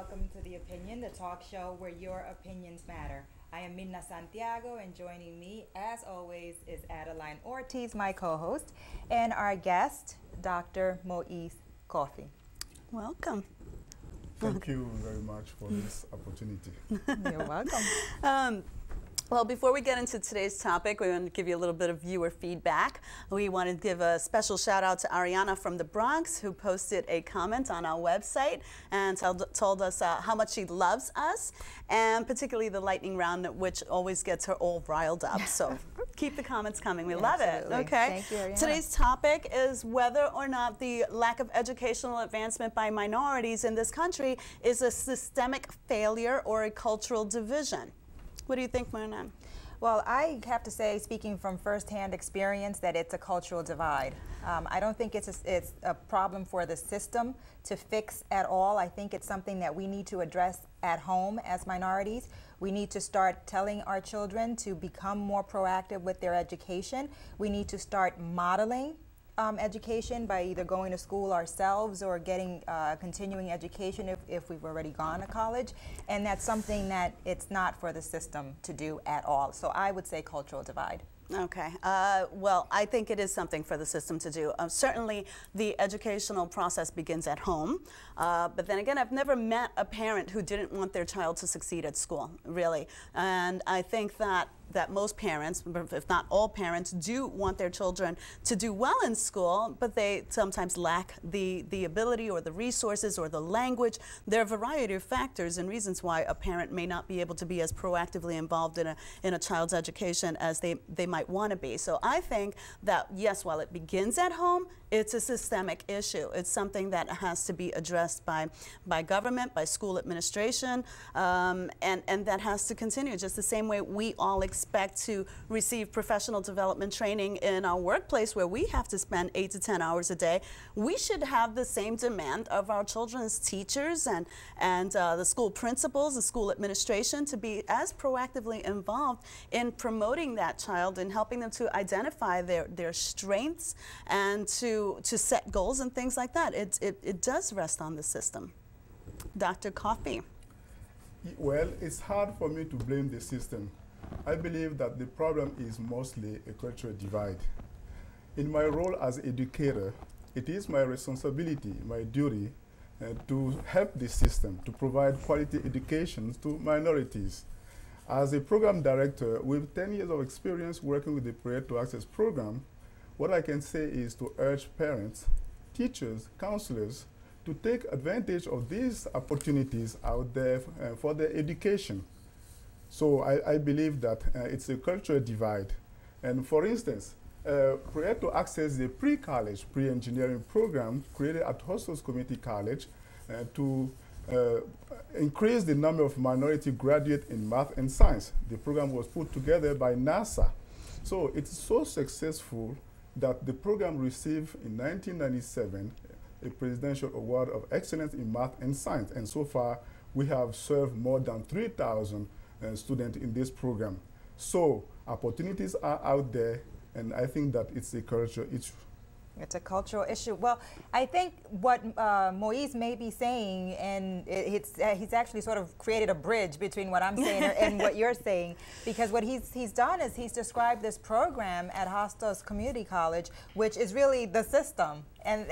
welcome to The Opinion, the talk show where your opinions matter. I am Mirna Santiago, and joining me, as always, is Adeline Ortiz, my co-host, and our guest, Dr. Moise Koffi. Welcome. Thank you very much for this opportunity. You're welcome. Well, before we get into today's topic, we want to give you a little bit of viewer feedback. We want to give a special shout out to Ariana from the Bronx, who posted a comment on our website and told us how much she loves us, and particularly the lightning round, which always gets her all riled up. So keep the comments coming. We love it. Okay. Thank you, Ariana. Today's topic is whether or not the lack of educational advancement by minorities in this country is a systemic failure or a cultural division. What do you think, Mirna M? Well, I have to say, speaking from firsthand experience, that it's a cultural divide. I don't think it's a problem for the system to fix at all. I think it's something that we need to address at home as minorities. We need to start telling our children to become more proactive with their education. We need to start modeling education by either going to school ourselves or getting continuing education if we've already gone to college. And that's something that it's not for the system to do at all. So I would say cultural divide. Okay. Well, I think it is something for the system to do. Certainly, the educational process begins at home. But then again, I've never met a parent who didn't want their child to succeed at school, really. And I think that most parents, if not all parents, do want their children to do well in school, but they sometimes lack the ability or the resources or the language. There are a variety of factors and reasons why a parent may not be able to be as proactively involved in a child's education as they might want to be. So I think that, yes, while it begins at home, it's a systemic issue. It's something that has to be addressed by government, by school administration, and that has to continue just the same way we all expect to receive professional development training in our workplace, where we have to spend 8 to 10 hours a day. We should have the same demand of our children's teachers and the school principals, the school administration, to be as proactively involved in promoting that child and helping them to identify their strengths and to set goals and things like that. It does rest on the system. Dr. Koffi. Well, it's hard for me to blame the system. I believe that the problem is mostly a cultural divide. In my role as educator, it is my responsibility, my duty, to help the system to provide quality education to minorities. As a program director with 10 years of experience working with the Pareto Access program, what I can say is to urge parents, teachers, counselors to take advantage of these opportunities out there for their education. So I believe that it's a cultural divide. And for instance, Pareto Access is a pre-college, pre-engineering program created at Hostos Community College to increase the number of minority graduates in math and science. The program was put together by NASA. So it's so successful that the program received in 1997 a Presidential Award of Excellence in Math and Science. And so far, we have served more than 3,000 students in this program. So opportunities are out there, and I think that it's a cultural issue. It's a cultural issue. Well, I think what Moise may be saying, and he's actually sort of created a bridge between what I'm saying and what you're saying, because what he's done is he's described this program at Hostos Community College, which is really the system. And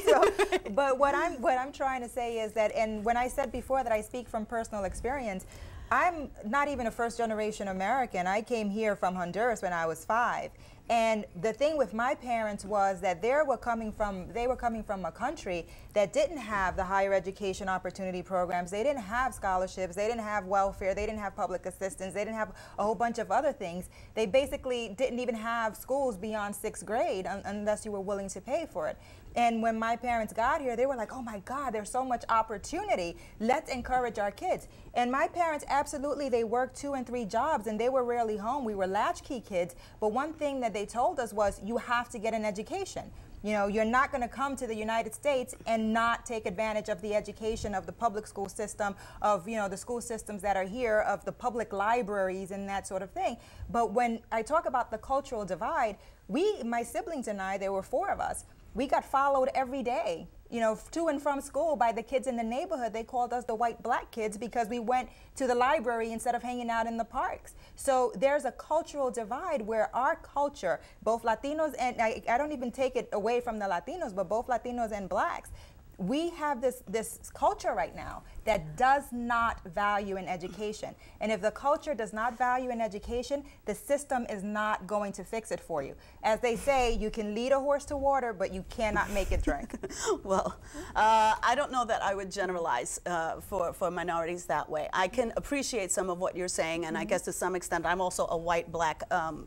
so, but what I'm trying to say is that, and when I said before that I speak from personal experience, I'm not even a first-generation American. I came here from Honduras when I was 5. And the thing with my parents was that they were coming from a country that didn't have the higher education opportunity programs. They didn't have scholarships. They didn't have welfare. They didn't have public assistance. They didn't have a whole bunch of other things. They basically didn't even have schools beyond 6th grade unless you were willing to pay for it. And when my parents got here, they were like, oh my God, there's so much opportunity. Let's encourage our kids. And my parents, absolutely, they worked 2 and 3 jobs, and they were rarely home. We were latchkey kids. But one thing that they told us was, you have to get an education. You know, you're not going to come to the United States and not take advantage of the education of the public school system, of, you know, the school systems that are here, of the public libraries and that sort of thing. But when I talk about the cultural divide, my siblings and I, there were 4 of us, we got followed every day. you know, to and from school by the kids in the neighborhood. They called us the white black kids because we went to the library instead of hanging out in the parks. So there's a cultural divide where our culture, both Latinos and I don't even take it away from the Latinos, but both Latinos and blacks, we have this culture right now that does not value in education. And if the culture does not value in education, the system is not going to fix it for you. As they say, you can lead a horse to water, but you cannot make it drink. Well, I don't know that I would generalize for minorities that way. I can appreciate some of what you're saying, and I guess to some extent I'm also a white-black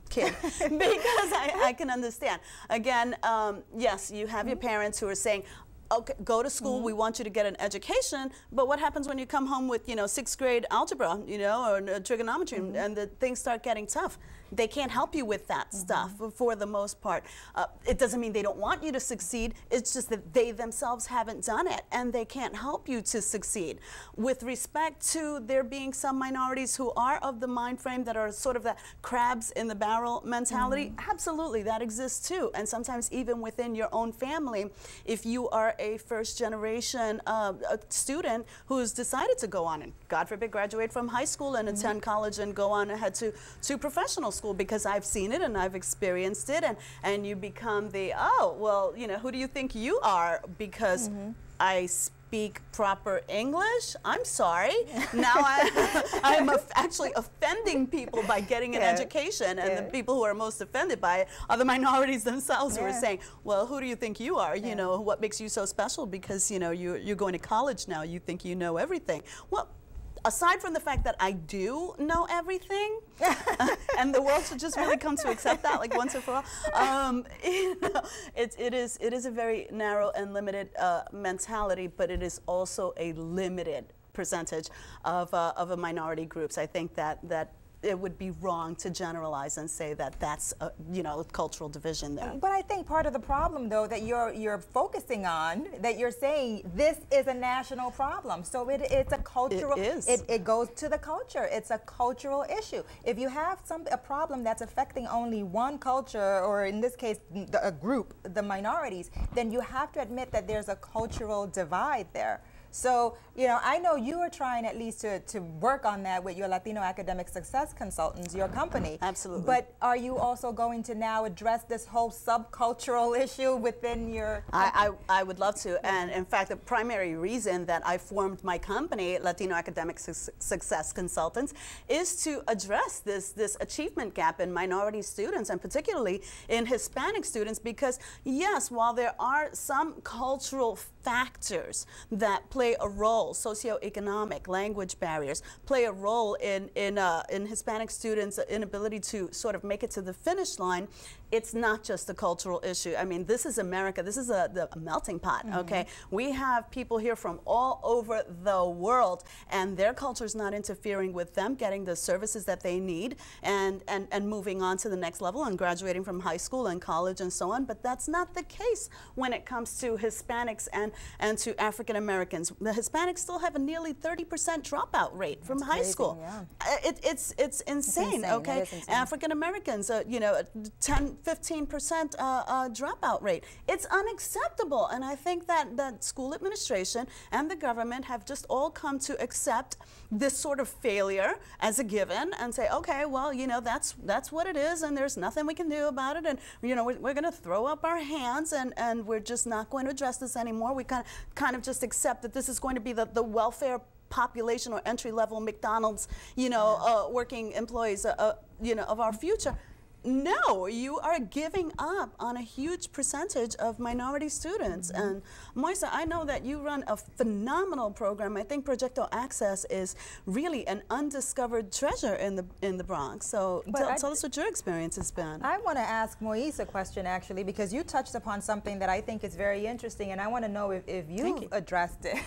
kid because I can understand. Again, yes, you have your parents who are saying, okay, go to school, we want you to get an education, but what happens when you come home with, you know, 6th grade algebra, you know, or trigonometry, and the things start getting tough? They can't help you with that stuff for the most part. It doesn't mean they don't want you to succeed, it's just that they themselves haven't done it, and they can't help you to succeed. With respect to there being some minorities who are of the mind frame that are sort of that crabs in the barrel mentality, absolutely, that exists too. And sometimes even within your own family, if you are a first-generation student who's decided to go on and, God forbid, graduate from high school and attend college and go on ahead to professional school, because I've seen it and I've experienced it, and you become the, oh, well, you know, who do you think you are because I speak proper English? I'm sorry. Now I'm actually offending people by getting an education, and the people who are most offended by it are the minorities themselves who are saying, well, who do you think you are? You know, what makes you so special because, you know, you're going to college now, you think you know everything. Well, aside from the fact that I do know everything, and the world should just really come to accept that, like once and for all, you know, it is a very narrow and limited mentality, but it is also a limited percentage of a minority groups. I think that it would be wrong to generalize and say that that's a, you know, cultural division there. But I think part of the problem, though, that you're focusing on, that you're saying this is a national problem. So it's a cultural. It is. It goes to the culture. It's a cultural issue. If you have a problem that's affecting only one culture, or in this case, a group, the minorities, then you have to admit that there's a cultural divide there. So, you know, I know you are trying at least to work on that with your Latino Academic Success Consultants, your company. Absolutely. But are you also going to now address this whole subcultural issue within your company? I would love to. And in fact, the primary reason that I formed my company, Latino Academic Success Consultants, is to address this achievement gap in minority students, and particularly in Hispanic students, because yes, while there are some cultural factors that play a role, socioeconomic, language barriers, play a role in Hispanic students' inability to sort of make it to the finish line, it's not just a cultural issue. I mean, this is America. This is a melting pot, okay? We have people here from all over the world, and their culture is not interfering with them getting the services that they need and moving on to the next level and graduating from high school and college and so on. But that's not the case when it comes to Hispanics and to African Americans. The Hispanics still have a nearly 30% dropout rate from high school. Yeah. It's insane, okay? Insane. African Americans, you know, 10–15% dropout rate. It's unacceptable, and I think that school administration and the government have just all come to accept this sort of failure as a given and say, okay, well, you know, that's what it is, and there's nothing we can do about it, and you know, we're going to throw up our hands, and we're just not going to address this anymore. We kind of just accept that this is going to be the welfare population or entry-level McDonald's, you know, working employees, you know, of our future. No, you are giving up on a huge percentage of minority students. And Moise, I know that you run a phenomenal program. I think Proyecto Access is really an undiscovered treasure in the Bronx. So tell us what your experience has been. I want to ask Moise a question, actually, because you touched upon something that I think is very interesting, and I want to know if you addressed it.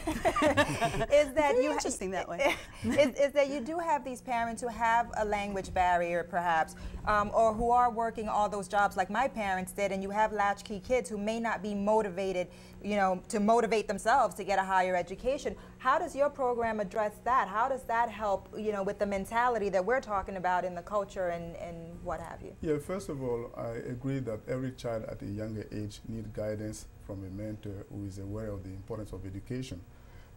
Is that very interesting that way. is that you do have these parents who have a language barrier, perhaps, or who who are working all those jobs like my parents did, and you have latchkey kids who may not be motivated, you know, to motivate themselves to get a higher education. How does your program address that? How does that help, you know, with the mentality that we're talking about in the culture and what have you? Yeah, first of all, I agree that every child at a younger age needs guidance from a mentor who is aware of the importance of education.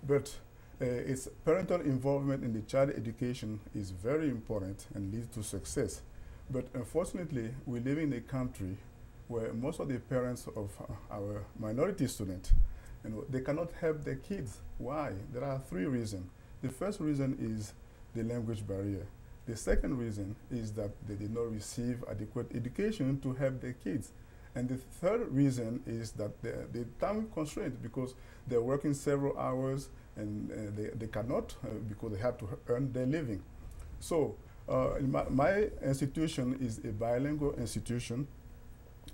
But its parental involvement in the child education is very important and leads to success. But unfortunately, we live in a country where most of the parents of our minority students, you know, they cannot help their kids. Why? There are 3 reasons. The first reason is the language barrier. The second reason is that they did not receive adequate education to help their kids. And the third reason is that the time constraint, because they're working several hours and they cannot because they have to earn their living. So my institution is a bilingual institution,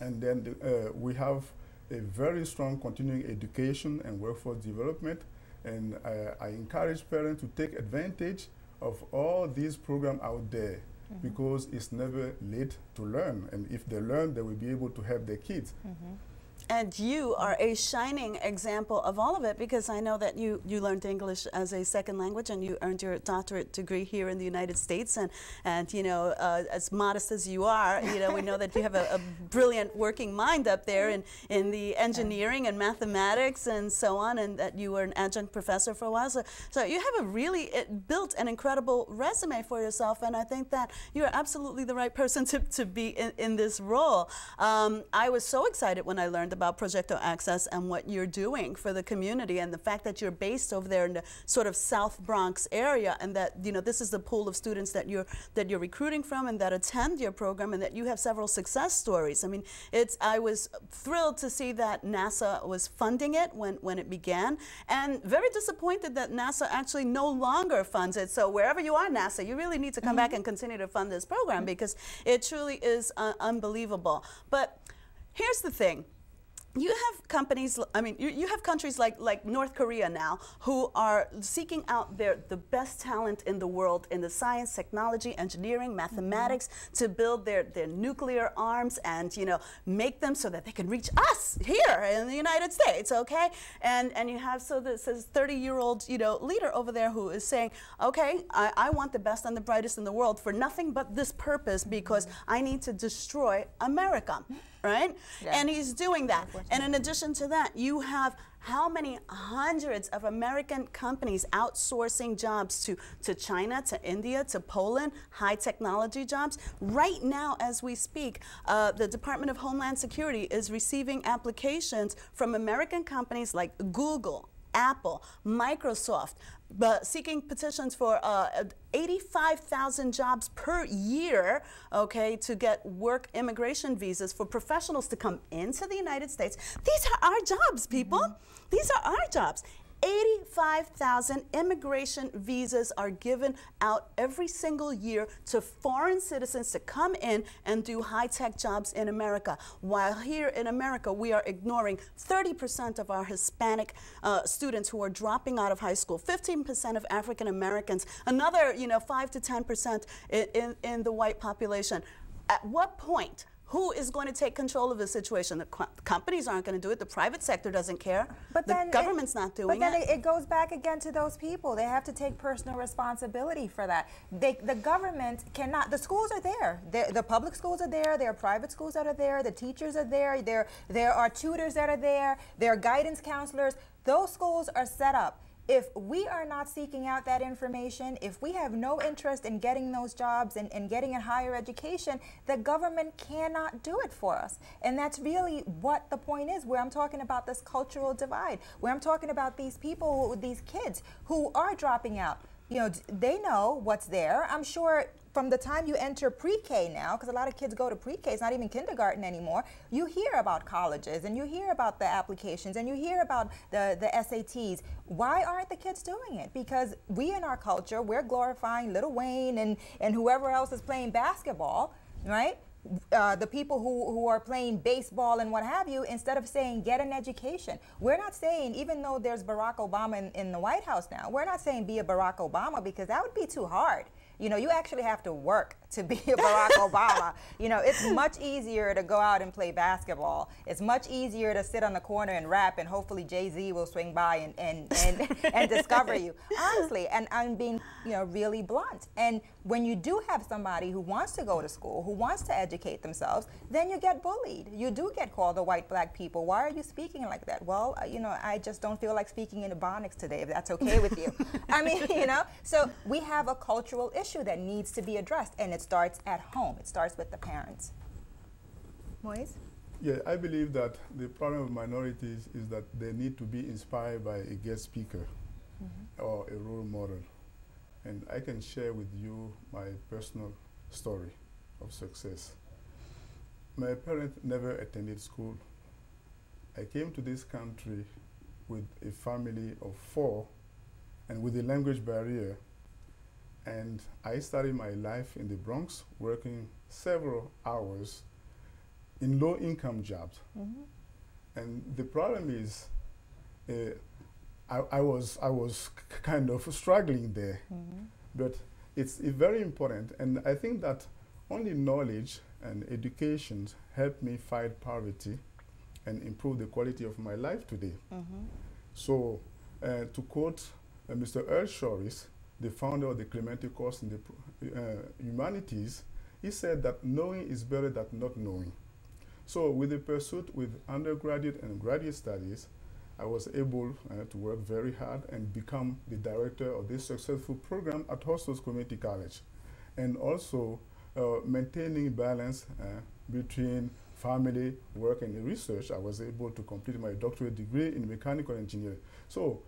and then we have a very strong continuing education and workforce development, and I encourage parents to take advantage of all these programs out there, because it's never late to learn, and if they learn, they will be able to help their kids. And you are a shining example of all of it, because I know that you learned English as a second language and you earned your doctorate degree here in the United States. And you know, as modest as you are, you know, we know that you have a brilliant working mind up there in the engineering and mathematics and so on, and that you were an adjunct professor for a while. So you have a really built an incredible resume for yourself, and I think that you are absolutely the right person to be in this role. I was so excited when I learned about Projecto Access and what you're doing for the community, and the fact that you're based over there in the sort of South Bronx area, and that, you know, this is the pool of students that you're recruiting from and that attend your program, and that you have several success stories. I mean, I was thrilled to see that NASA was funding it when it began, and very disappointed that NASA actually no longer funds it. So wherever you are, NASA, you really need to come back and continue to fund this program, because it truly is unbelievable. But here's the thing. You have companies, I mean, you have countries like North Korea now, who are seeking out the best talent in the world in the science, technology, engineering, mathematics, to build their nuclear arms and, you know, make them so that they can reach us here in the United States, okay? And you have this 30-year-old, you know, leader over there who is saying, okay, I want the best and the brightest in the world for nothing but this purpose, because I need to destroy America. Right? Yeah. And he's doing that. And in addition to that, you have how many hundreds of American companies outsourcing jobs to China, to India, to Poland, high technology jobs. Right now, as we speak, the Department of Homeland Security is receiving applications from American companies like Google, Apple, Microsoft, seeking petitions for 85,000 jobs per year, okay, to get work immigration visas for professionals to come into the United States. These are our jobs, people. These are our jobs. 85,000 immigration visas are given out every single year to foreign citizens to come in and do high-tech jobs in America. While here in America, we are ignoring 30% of our Hispanic students who are dropping out of high school, 15% of African Americans, another, you know, 5 to 10% in the white population. At what point? Who is going to take control of the situation? The companies aren't going to do it. The private sector doesn't care. But the government's not doing it. But then it goes back again to those people. They have to take personal responsibility for that. The government cannot. The schools are there. The public schools are there. There are private schools that are there. The teachers are there. There are tutors that are there. There are guidance counselors. Those schools are set up. If we are not seeking out that information, if we have no interest in getting those jobs and getting a higher education, the government cannot do it for us. And that's really what the point is, where I'm talking about this cultural divide, where I'm talking about these people, these kids who are dropping out. You know, they know what's there. I'm sure from the time you enter pre-K now, because a lot of kids go to pre-K, it's not even kindergarten anymore, you hear about colleges and you hear about the applications and you hear about the SATs. Why aren't the kids doing it? Because we in our culture, we're glorifying Lil Wayne and whoever else is playing basketball, right? The people who are playing baseball and what have you, instead of saying get an education. We're not saying, even though there's Barack Obama in the White House now, we're not saying be a Barack Obama, because that would be too hard. You know, you actually have to work to be a Barack Obama. You know, it's much easier to go out and play basketball. It's much easier to sit on the corner and rap, and hopefully Jay-Z will swing by and discover you. Honestly, and I'm being, you know, really blunt. And when you do have somebody who wants to go to school, who wants to educate themselves, then you get bullied. You do get called a white black people. Why are you speaking like that? Well, you know, I just don't feel like speaking in Ebonics today, if that's okay with you. I mean, you know, so we have a cultural issue that needs to be addressed, and it starts at home. It starts with the parents. Moise? Yeah, I believe that the problem of minorities is that they need to be inspired by a guest speaker or a role model. And I can share with you my personal story of success. My parents never attended school. I came to this country with a family of 4 and with a language barrier. And I started my life in the Bronx, working several hours in low-income jobs. And the problem is, I was kind of struggling there. But it's very important, and I think that only knowledge and education helped me fight poverty and improve the quality of my life today. So, to quote Mr. Earl Shorris, the founder of the Clementi course in the humanities, he said that knowing is better than not knowing. So with the pursuit with undergraduate and graduate studies, I was able to work very hard and become the director of this successful program at Hostos Community College. And also maintaining balance between family, work, and research, I was able to complete my doctorate degree in mechanical engineering. So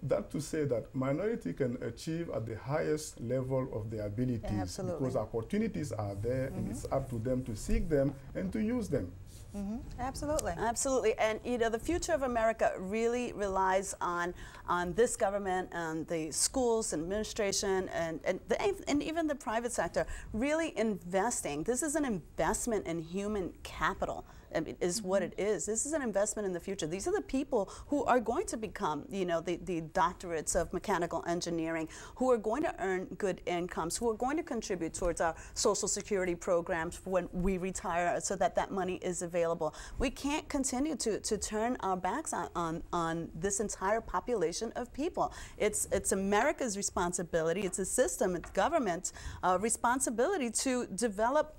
that to say that minority can achieve at the highest level of their abilities because opportunities are there and it's up to them to seek them and to use them. Absolutely. Absolutely. And you know, the future of America really relies on this government and the schools and administration and even the private sector really investing. This is an investment in human capital. I mean, is what it is. This is an investment in the future. These are the people who are going to become, you know, the doctorates of mechanical engineering, who are going to earn good incomes, who are going to contribute towards our Social Security programs when we retire so that that money is available. We can't continue to turn our backs on this entire population of people. It's America's responsibility, it's a system, it's government's responsibility to develop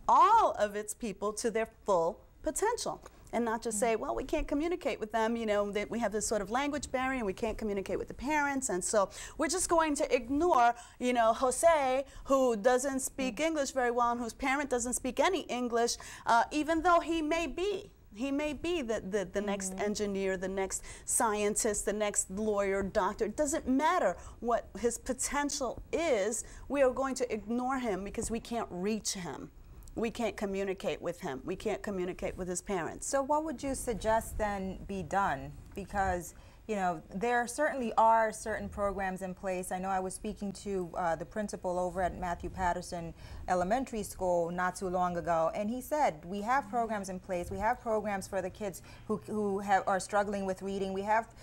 all of its people to their full potential, and not just say, well, we can't communicate with them, you know, that we have this sort of language barrier and we can't communicate with the parents, and so we're just going to ignore, you know, Jose, who doesn't speak English very well and whose parent doesn't speak any English, even though he may be. He may be the next engineer, the next scientist, the next lawyer, doctor. It doesn't matter what his potential is. We are going to ignore him because we can't reach him. We can't communicate with him. We can't communicate with his parents. So what would you suggest then be done? Because, you know, there certainly are certain programs in place. I know I was speaking to the principal over at Matthew Patterson Elementary School not too long ago, and he said, we have programs in place. We have programs for the kids who are struggling with reading. We have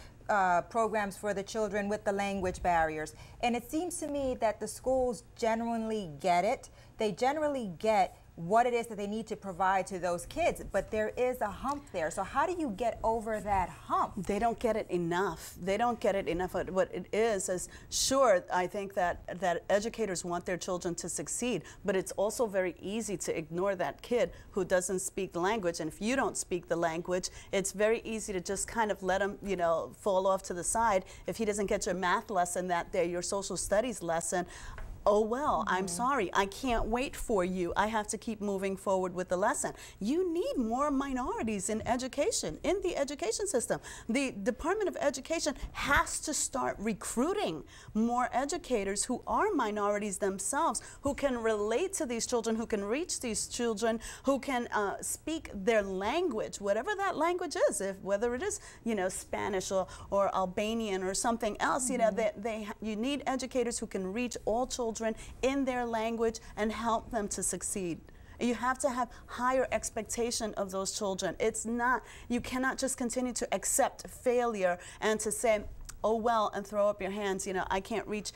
programs for the children with the language barriers. And it seems to me that the schools genuinely get it. They generally get what it is that they need to provide to those kids, but there is a hump there. So how do you get over that hump? They don't get it enough. They don't get it enough. What it is sure, I think that educators want their children to succeed, but it's also very easy to ignore that kid who doesn't speak the language. And if you don't speak the language, it's very easy to just kind of let him, you know, fall off to the side. If he doesn't get your math lesson that day, your social studies lesson, oh, well, I'm sorry, I can't wait for you. I have to keep moving forward with the lesson. You need more minorities in education, in the education system. The Department of Education has to start recruiting more educators who are minorities themselves, who can relate to these children, who can reach these children, who can speak their language, whatever that language is, whether it is, you know, Spanish or Albanian or something else, you know, you need educators who can reach all children in their language and help them to succeed. You have to have higher expectation of those children. It's not, you cannot just continue to accept failure and to say, oh well, and throw up your hands. You know, I can't reach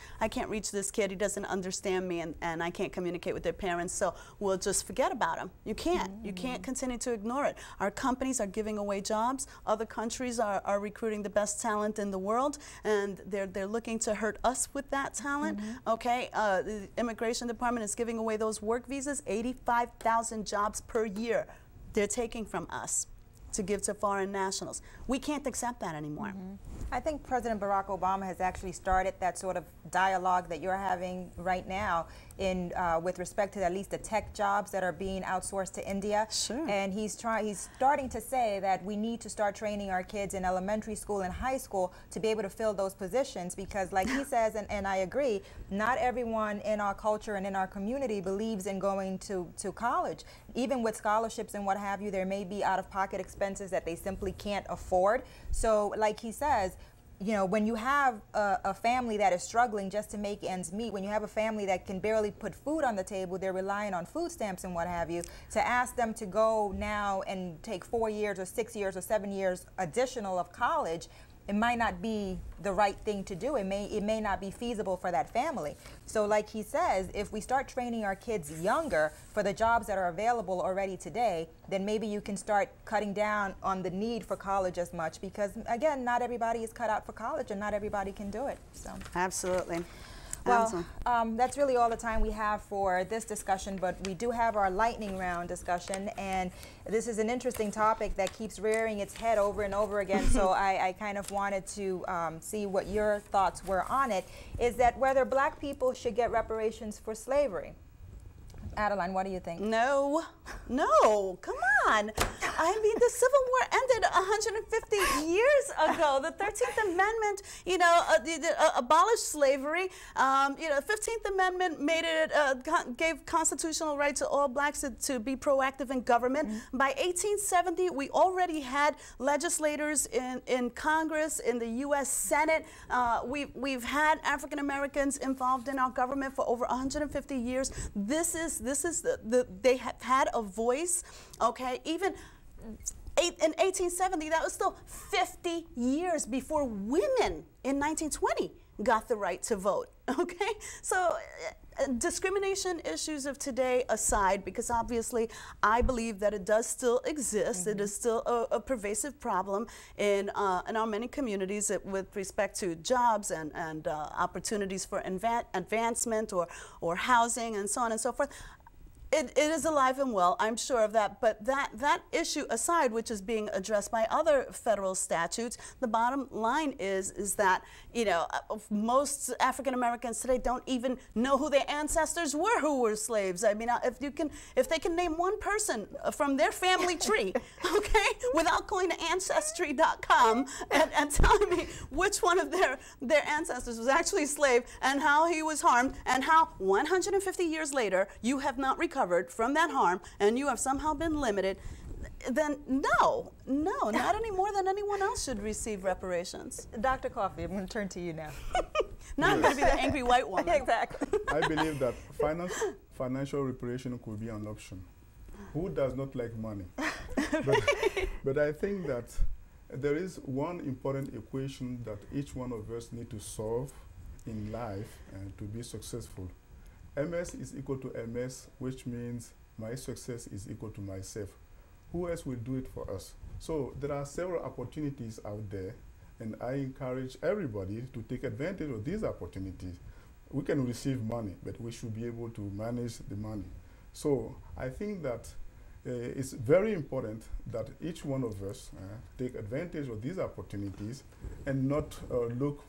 this kid. He doesn't understand me, and I can't communicate with their parents, so we'll just forget about him. You can't. You can't continue to ignore it. Our companies are giving away jobs. Other countries are recruiting the best talent in the world, and they're looking to hurt us with that talent. Okay, the Immigration Department is giving away those work visas, 85,000 jobs per year. They're taking from us to give to foreign nationals. We can't accept that anymore. I think President Barack Obama has actually started that sort of dialogue that you're having right now in with respect to at least the tech jobs that are being outsourced to India. Sure. And he's starting to say that we need to start training our kids in elementary school and high school to be able to fill those positions, because like he says, and I agree, not everyone in our culture and in our community believes in going to college. Even with scholarships and what have you, there may be out-of-pocket expenses that they simply can't afford. So like he says, you know, when you have a family that is struggling just to make ends meet, when you have a family that can barely put food on the table, they're relying on food stamps and what have you, to ask them to go now and take 4 years or 6 years or 7 years additional of college, it might not be the right thing to do. It may not be feasible for that family. So like he says, if we start training our kids younger for the jobs that are available already today, then maybe you can start cutting down on the need for college as much, because again, not everybody is cut out for college and not everybody can do it. So Absolutely. well, that's really all the time we have for this discussion, but we do have our lightning round discussion, and this is an interesting topic that keeps rearing its head over and over again, so I kind of wanted to see what your thoughts were on it, is that whether black people should get reparations for slavery. Adeline, what do you think? No, no, come on. I mean, the Civil War ended 150 years ago. The 13th Amendment, you know, abolished slavery. You know, the 15th Amendment made it, gave constitutional right to all blacks to be proactive in government. By 1870, we already had legislators in Congress, in the U.S. Senate. We've had African Americans involved in our government for over 150 years. This is they have had a voice, okay? Even in 1870, that was still 50 years before women in 1920 got the right to vote, okay? So discrimination issues of today aside, because obviously I believe that it does still exist. It is still a pervasive problem in our many communities with respect to jobs and opportunities for advancement or housing and so on and so forth. It is alive and well, I'm sure of that, but that issue aside, which is being addressed by other federal statutes, the bottom line is that, you know, most African Americans today don't even know who their ancestors were who were slaves. I mean, if they can name one person from their family tree, okay, without going to Ancestry.com and telling me which one of their ancestors was actually a slave and how he was harmed and how 150 years later you have not recovered from that harm and you have somehow been limited, then no, not any more than anyone else should receive reparations. Dr. Koffi, I'm going to turn to you now. Now I'm going to be the angry white woman. Exactly. I believe that financial reparation could be an option. Who does not like money? But I think that there is one important equation that each one of us need to solve in life to be successful. MS is equal to MS, which means my success is equal to myself. Who else will do it for us? So there are several opportunities out there, and I encourage everybody to take advantage of these opportunities. We can receive money, but we should be able to manage the money. So I think that it's very important that each one of us take advantage of these opportunities and not look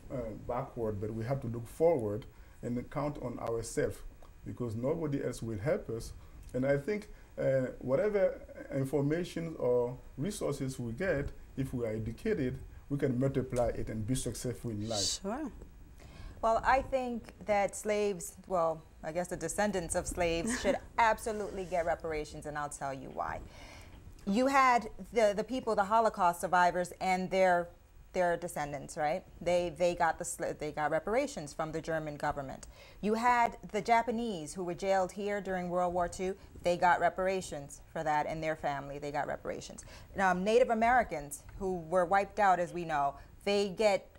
backward, but we have to look forward and count on ourselves, because nobody else will help us. And I think whatever information or resources we get, if we are educated, we can multiply it and be successful in life. Sure. Well, I think that slaves, well, I guess the descendants of slaves should absolutely get reparations, and I'll tell you why. You had the people, the Holocaust survivors, and their descendants, right? They got reparations from the German government. You had the Japanese who were jailed here during World War II. They got reparations for that, and their family, they got reparations. Native Americans who were wiped out, as we know, they get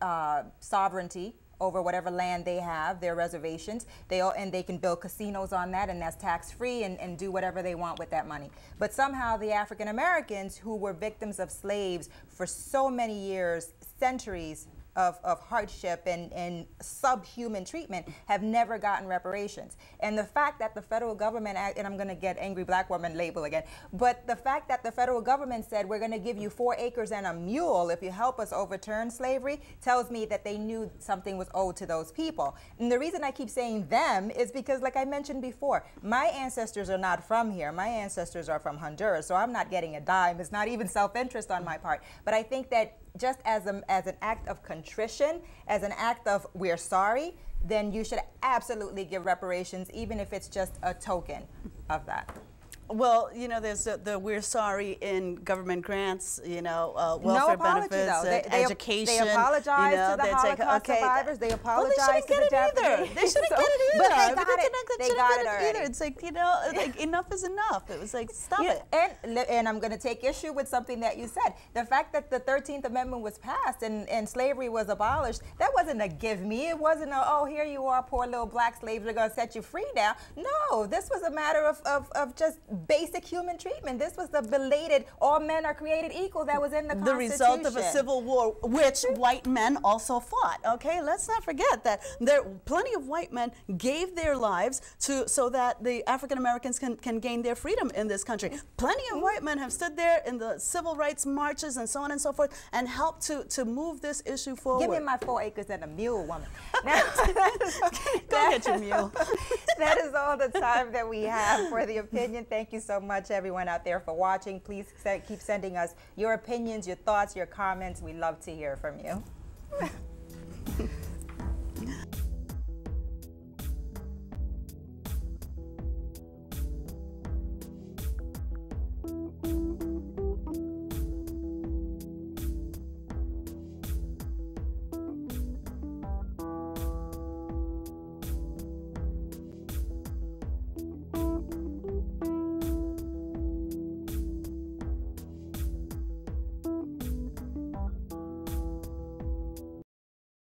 sovereignty over whatever land they have, their reservations. And they can build casinos on that, and that's tax-free, and do whatever they want with that money. But somehow the African Americans, who were victims of slaves for so many years, centuries of hardship and subhuman treatment, have never gotten reparations. And the fact that the federal government, and I'm going to get angry black woman label again, but the fact that the federal government said we're going to give you 4 acres and a mule if you help us overturn slavery, tells me that they knew something was owed to those people. And the reason I keep saying them is because, like I mentioned before, my ancestors are not from here. My ancestors are from Honduras, so I'm not getting a dime. It's not even self-interest on my part. But I think that just as an act of contrition, as an act of we're sorry, then you should absolutely give reparations, even if it's just a token of that. Well, you know, there's the we're sorry in government grants, you know, welfare benefits, education. They apologize to the Holocaust survivors. They apologize to the Japanese. They shouldn't get it either. But they got it already. It's like, you know, like enough is enough. It was like, stop it. And I'm going to take issue with something that you said. The fact that the 13th Amendment was passed and slavery was abolished, that wasn't a give me. It wasn't a, oh, here you are, poor little black slaves, we're going to set you free now. No, this was a matter of just basic human treatment. This was the belated all men are created equal that was in the Constitution. The result of a civil war, which white men also fought. Okay, let's not forget that plenty of white men gave their lives so that the African Americans can gain their freedom in this country. Plenty of white men have stood there in the civil rights marches and so on and so forth and helped to move this issue forward. Give me my 4 acres and a mule, woman. Now, okay, go get your mule. That is all the time that we have for The Opinion. Thank you so much, everyone out there, for watching. Please keep sending us your opinions, your thoughts, your comments. We love to hear from you.